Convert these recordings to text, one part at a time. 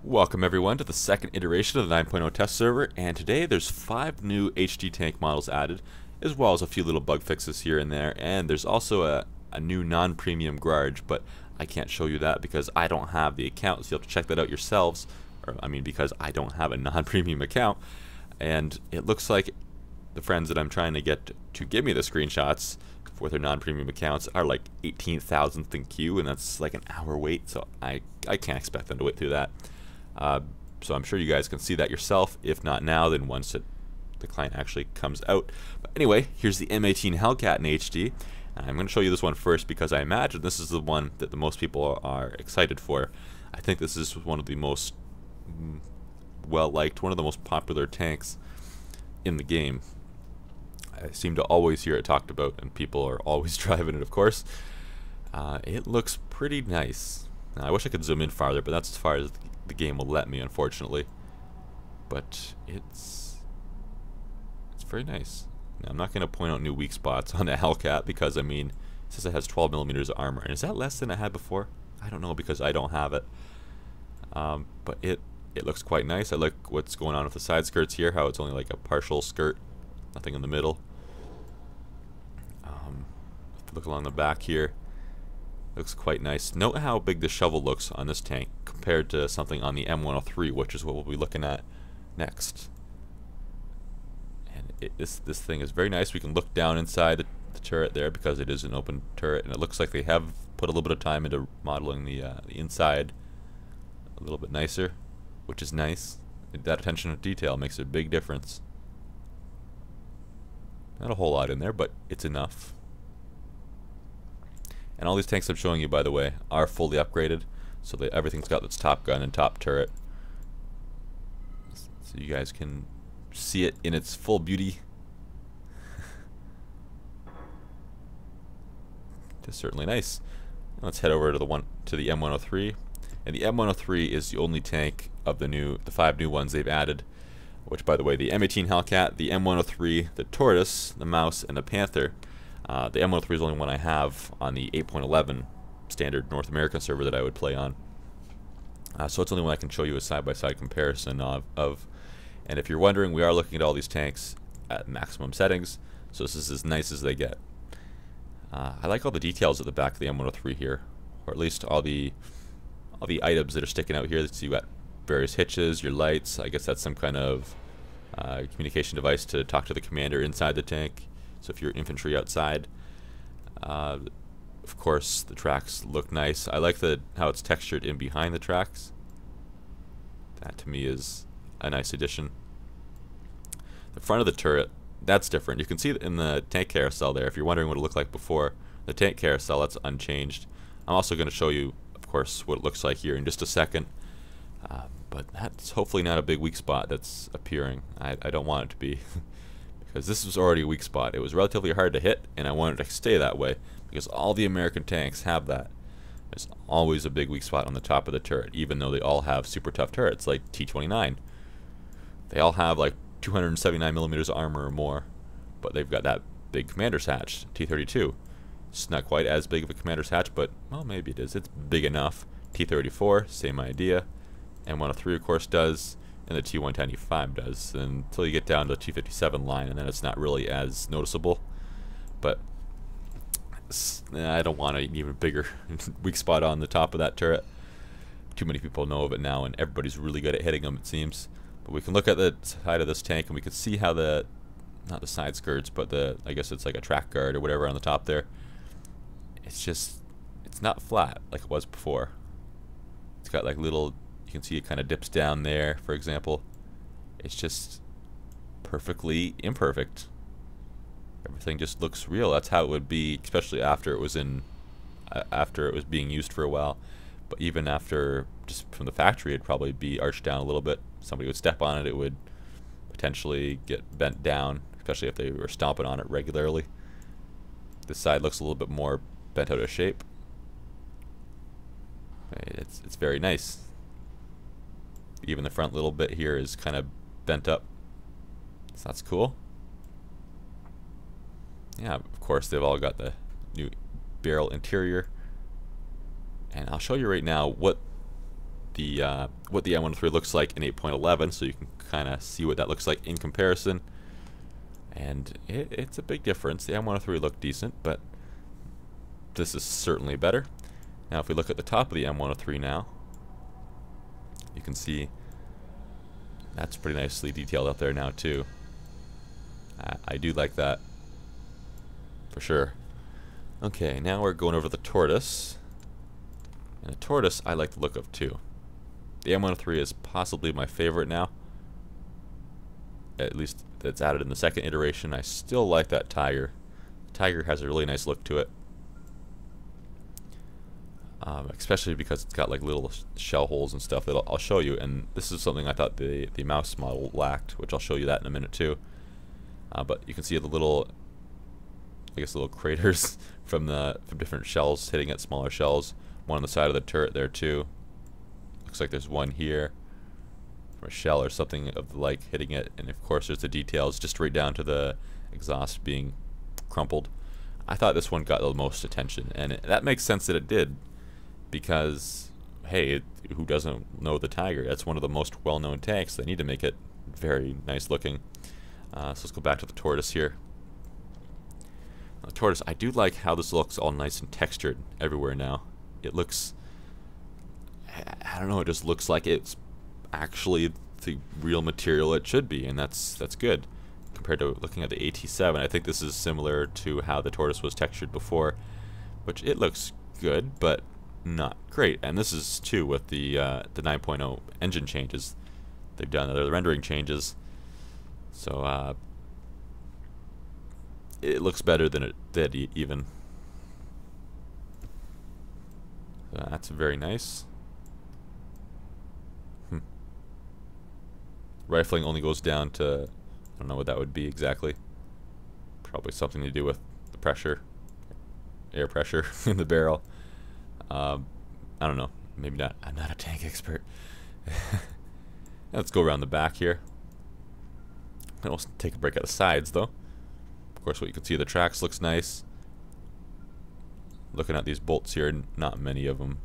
Welcome everyone to the second iteration of the 9.0 test server, and today there's 5 new HD tank models added, as well as a few little bug fixes here and there, and there's also a new non-premium garage, but I can't show you that because I don't have the account, so you'll have to check that out yourselves, because I don't have a non-premium account, and it looks like the friends that I'm trying to get to give me the screenshots for their non-premium accounts are like 18,000th in queue, and that's like an hour wait, so I can't expect them to wait through that. So I'm sure you guys can see that yourself. If not now, then once the client actually comes out. But anyway, here's the M18 Hellcat in HD. And I'm going to show you this one first because I imagine this is the one that the most people are excited for. I think this is one of the most well-liked, one of the most popular tanks in the game. I seem to always hear it talked about, and people are always driving it, of course. It looks pretty nice. Now, I wish I could zoom in farther, but that's as far as the game will let me, unfortunately. But it's very nice. Now, I'm not going to point out new weak spots on the Hellcat because, I mean, it says it has 12 millimeters of armor. And is that less than I had before? I don't know because I don't have it. But it looks quite nice. I like what's going on with the side skirts here, how it's only like a partial skirt, nothing in the middle. If you look along the back here, looks quite nice. Note how big the shovel looks on this tank compared to something on the M103, which is what we'll be looking at next. And this thing is very nice. We can look down inside the turret there because it is an open turret, and it looks like they have put a little bit of time into modeling the inside a little bit nicer, which is nice. That attention to detail makes a big difference. Not a whole lot in there, but it's enough. And all these tanks I'm showing you, by the way, are fully upgraded, so that everything's got its top gun and top turret. So you guys can see it in its full beauty. It's certainly nice. Let's head over to the M103. And the M103 is the only tank of the 5 new ones they've added. Which, by the way, the M18 Hellcat, the M103, the Tortoise, the Mouse, and the Panther. The M103 is the only one I have on the 8.11 standard North American server that I would play on. So it's the only one I can show you a side-by-side comparison of. And if you're wondering, we are looking at all these tanks at maximum settings, so this is as nice as they get. I like all the details at the back of the M103 here, or at least all the items that are sticking out here. So you got various hitches, your lights. I guess that's some kind of communication device to talk to the commander inside the tank. So if you're infantry outside, of course the tracks look nice. I like how it's textured in behind the tracks. That to me is a nice addition. The front of the turret, that's different. You can see it in the tank carousel there. If you're wondering what it looked like before, the tank carousel, that's unchanged. I'm also going to show you, of course, what it looks like here in just a second. But that's hopefully not a big weak spot that's appearing. I don't want it to be. Because this was already a weak spot. It was relatively hard to hit, and I wanted to stay that way because all the American tanks have that. There's always a big weak spot on the top of the turret, even though they all have super tough turrets like T-29. They all have like 279 millimeters of armor or more, but they've got that big commander's hatch, T-32. It's not quite as big of a commander's hatch, but well, maybe it is. It's big enough. T-34, same idea. M103, of course, does. And the T-195 does, until you get down to the T-57 line, and then it's not really as noticeable. But I don't want an even bigger weak spot on the top of that turret. Too many people know of it now, and everybody's really good at hitting them, it seems. But we can look at the side of this tank, and we can see how not the side skirts, but I guess it's like a track guard or whatever on the top there. It's not flat like it was before. It's got like little. You can see it kind of dips down there, for example. It's just perfectly imperfect. Everything just looks real. That's how it would be, especially after it was being used for a while. But even after, just from the factory, it'd probably be arched down a little bit. Somebody would step on it, it would potentially get bent down, especially if they were stomping on it regularly. This side looks a little bit more bent out of shape. It's very nice. Even the front little bit here is kind of bent up. So that's cool. Yeah, of course they've all got the new barrel interior. And I'll show you right now what what the M103 looks like in 8.11, so you can kind of see what that looks like in comparison. And it's a big difference. The M103 looked decent, but this is certainly better. Now if we look at the top of the M103 now, you can see that's pretty nicely detailed up there now too. I do like that for sure. Okay, now we're going over the Tortoise. And the Tortoise I like the look of too. The M103 is possibly my favorite now. At least that's added in the second iteration. I still like that Tiger. The Tiger has a really nice look to it. Especially because it's got like little shell holes and stuff that I'll show you. And this is something I thought the mouse model lacked, which I'll show you that in a minute too. But you can see the little, I guess, little craters from different shells hitting at smaller shells. One on the side of the turret there too. Looks like there's one here from a shell or something of the like hitting it, and of course there's the details just right down to the exhaust being crumpled. I thought this one got the most attention, and that makes sense that it did, because hey, who doesn't know the Tiger? That's one of the most well-known tanks. They need to make it very nice looking. So let's go back to the Tortoise here. The Tortoise, I do like how this looks all nice and textured everywhere now. It looks, I don't know, it just looks like it's actually the real material it should be, and that's good compared to looking at the AT7. I think this is similar to how the Tortoise was textured before, which it looks good, but not great. And this is too with the 9.0 engine changes they've done, the rendering changes. So it looks better than it did even. So that's very nice. Rifling only goes down to, I don't know what that would be exactly. Probably something to do with the pressure, air pressure in the barrel. I don't know. Maybe not. I'm not a tank expert. Let's go around the back here. We'll take a break at the sides though. Of course, what you can see, the tracks looks nice. Looking at these bolts here, not many of them.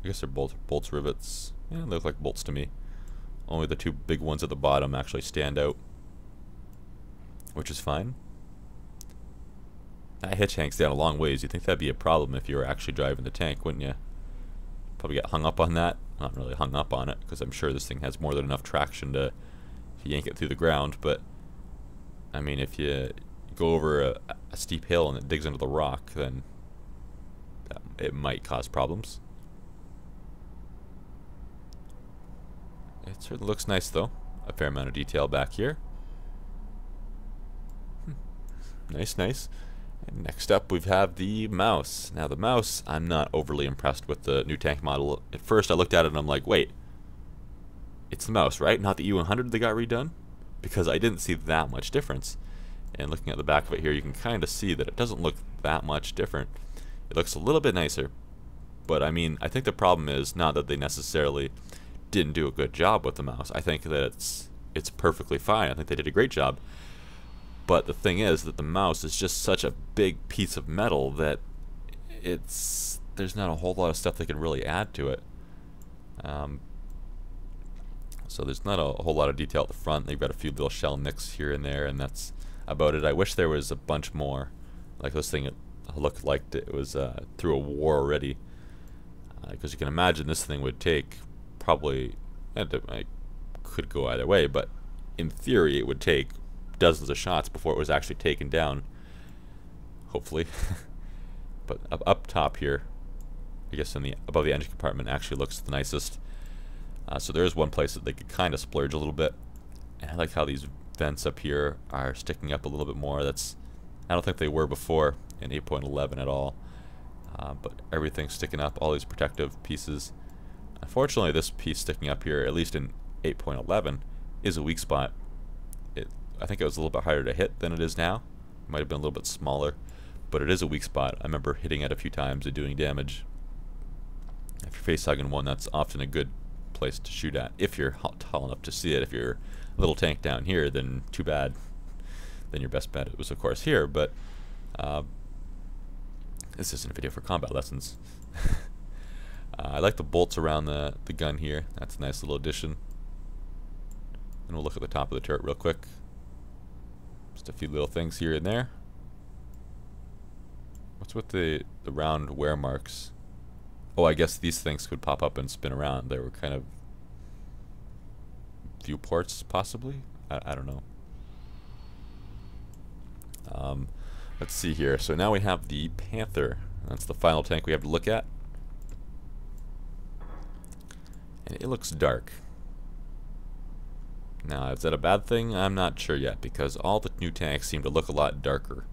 I guess they're bolts, rivets. Yeah, they look like bolts to me. Only the two big ones at the bottom actually stand out, which is fine. That hitch hangs down a long ways. You'd think that'd be a problem if you were actually driving the tank, wouldn't you? Probably get hung up on that. Not really hung up on it, because I'm sure this thing has more than enough traction to yank it through the ground. But I mean, if you go over a steep hill and it digs into the rock, then it might cause problems. It certainly looks nice though. A fair amount of detail back here. Nice, nice. And next up we have the mouse. Now the mouse, I'm not overly impressed with the new tank model. At first I looked at it and I'm like, wait, it's the mouse, right? Not the E100 that got redone? Because I didn't see that much difference. And looking at the back of it here, you can kind of see that it doesn't look that much different. It looks a little bit nicer. But I mean, I think the problem is not that they necessarily didn't do a good job with the mouse. I think that it's perfectly fine. I think they did a great job. But the thing is that the mouse is just such a big piece of metal that there's not a whole lot of stuff they can really add to it. So there's not a whole lot of detail at the front. They've got a few little shell nicks here and there, and that's about it. I wish there was a bunch more. Like this thing, it looked like it was through a war already. Because you can imagine this thing would take probably, I could go either way, but in theory it would take dozens of shots before it was actually taken down, hopefully. But up top here, I guess above the engine compartment actually looks the nicest. So there is one place that they could kind of splurge a little bit, and I like how these vents up here are sticking up a little bit more. I don't think they were before in 8.11 at all, but everything's sticking up, all these protective pieces. Unfortunately, this piece sticking up here, at least in 8.11, is a weak spot. I think it was a little bit harder to hit than it is now. It might have been a little bit smaller, but it is a weak spot. I remember hitting it a few times and doing damage. If you're face hugging one, that's often a good place to shoot at if you're tall enough to see it. If you're a little tank down here, then too bad. Then your best bet was of course here, but this isn't a video for combat lessons. I like the bolts around the gun here. That's a nice little addition. And we'll look at the top of the turret real quick. Just a few little things here and there. What's with the round wear marks? Oh, I guess these things could pop up and spin around. They were kind of viewports, possibly? I don't know. Let's see here. So now we have the Panther. That's the final tank we have to look at. And it looks dark. Now, is that a bad thing? I'm not sure yet, because all the new tanks seem to look a lot darker.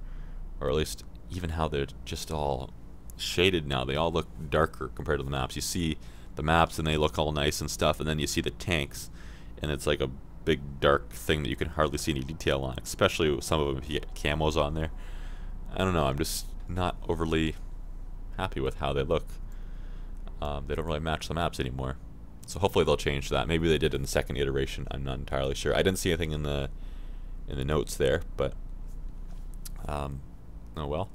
Or at least even how they're just all shaded now. They all look darker compared to the maps. You see the maps and they look all nice and stuff, and then you see the tanks and it's like a big dark thing that you can hardly see any detail on, especially with some of them if you get camos on there. I don't know, I'm just not overly happy with how they look. They don't really match the maps anymore. So hopefully they'll change that. Maybe they did in the second iteration. I'm not entirely sure. I didn't see anything in the notes there, but oh well.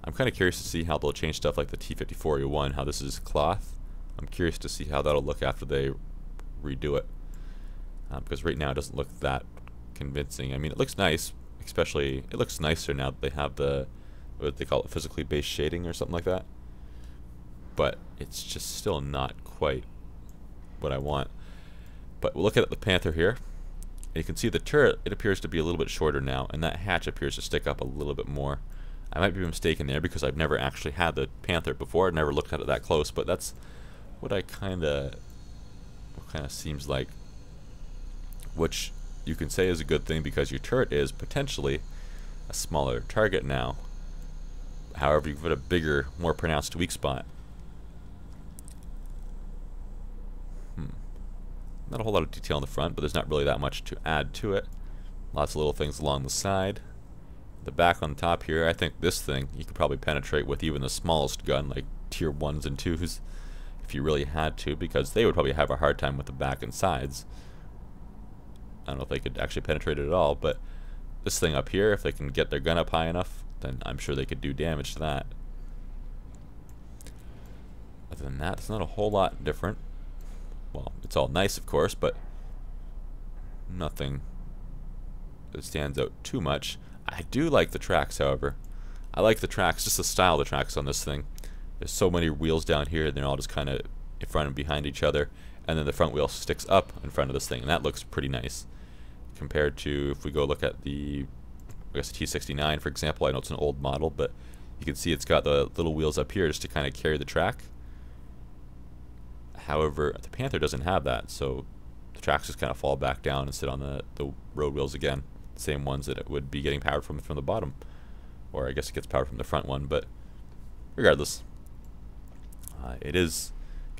I'm kind of curious to see how they'll change stuff like the T-54E1, how this is cloth. I'm curious to see how that'll look after they redo it. Because right now it doesn't look that convincing. I mean, it looks nice, especially, it looks nicer now that they have the, what they call it, physically based shading or something like that. But it's just still not quite what I want. But we'll look at the Panther here. And you can see the turret, it appears to be a little bit shorter now, and that hatch appears to stick up a little bit more. I might be mistaken there because I've never actually had the Panther before. I've never looked at it that close, but that's what I kind of seems like. Which you can say is a good thing because your turret is potentially a smaller target now. However, you've got a bigger, more pronounced weak spot. Not a whole lot of detail on the front, but there's not really that much to add to it. Lots of little things along the side. The back on the top here, I think this thing you could probably penetrate with even the smallest gun, like tier 1s and 2s, if you really had to, because they would probably have a hard time with the back and sides. I don't know if they could actually penetrate it at all, but this thing up here, if they can get their gun up high enough, then I'm sure they could do damage to that. Other than that, it's not a whole lot different. Well, it's all nice, of course, but nothing that stands out too much. I do like the tracks, however. I like the tracks, just the style of the tracks on this thing. There's so many wheels down here, and they're all just kind of in front and behind each other, and then the front wheel sticks up in front of this thing, and that looks pretty nice. Compared to, if we go look at the, I guess the T69, for example, I know it's an old model, but you can see it's got the little wheels up here just to kind of carry the track. However, the Panther doesn't have that, so the tracks just kind of fall back down and sit on the road wheels again. Same ones that it would be getting powered from the bottom. Or I guess it gets powered from the front one, but regardless. It is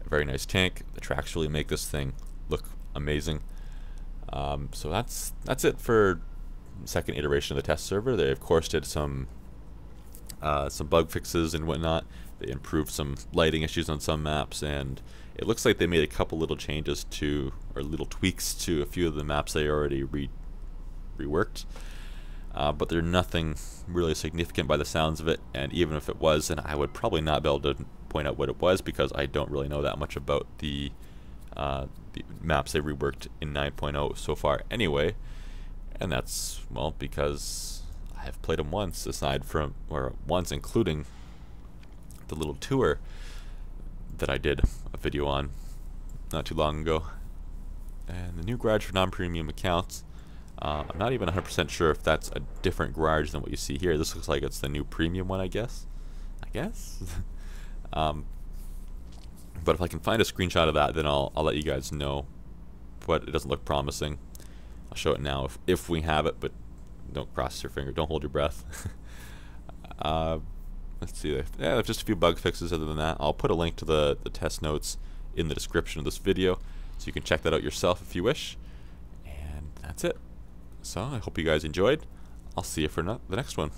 a very nice tank. The tracks really make this thing look amazing. So that's it for the second iteration of the test server. They of course did some bug fixes and whatnot. They improved some lighting issues on some maps, and it looks like they made a couple little changes to, or little tweaks to a few of the maps they already reworked. But they're nothing really significant by the sounds of it, and even if it was, then I would probably not be able to point out what it was because I don't really know that much about the maps they reworked in 9.0 so far anyway. And that's, well, because I have played them once, once including the little tour that I did a video on not too long ago. And the new garage for non-premium accounts, I'm not even 100% sure if that's a different garage than what you see here. This looks like it's the new premium one, I guess. But if I can find a screenshot of that, then I'll let you guys know. But it doesn't look promising. I'll show it now if we have it, but don't cross your finger, don't hold your breath. Let's see, yeah, there's just a few bug fixes. Other than that, I'll put a link to the test notes in the description of this video, so you can check that out yourself if you wish. And that's it. So I hope you guys enjoyed. I'll see you for the next one.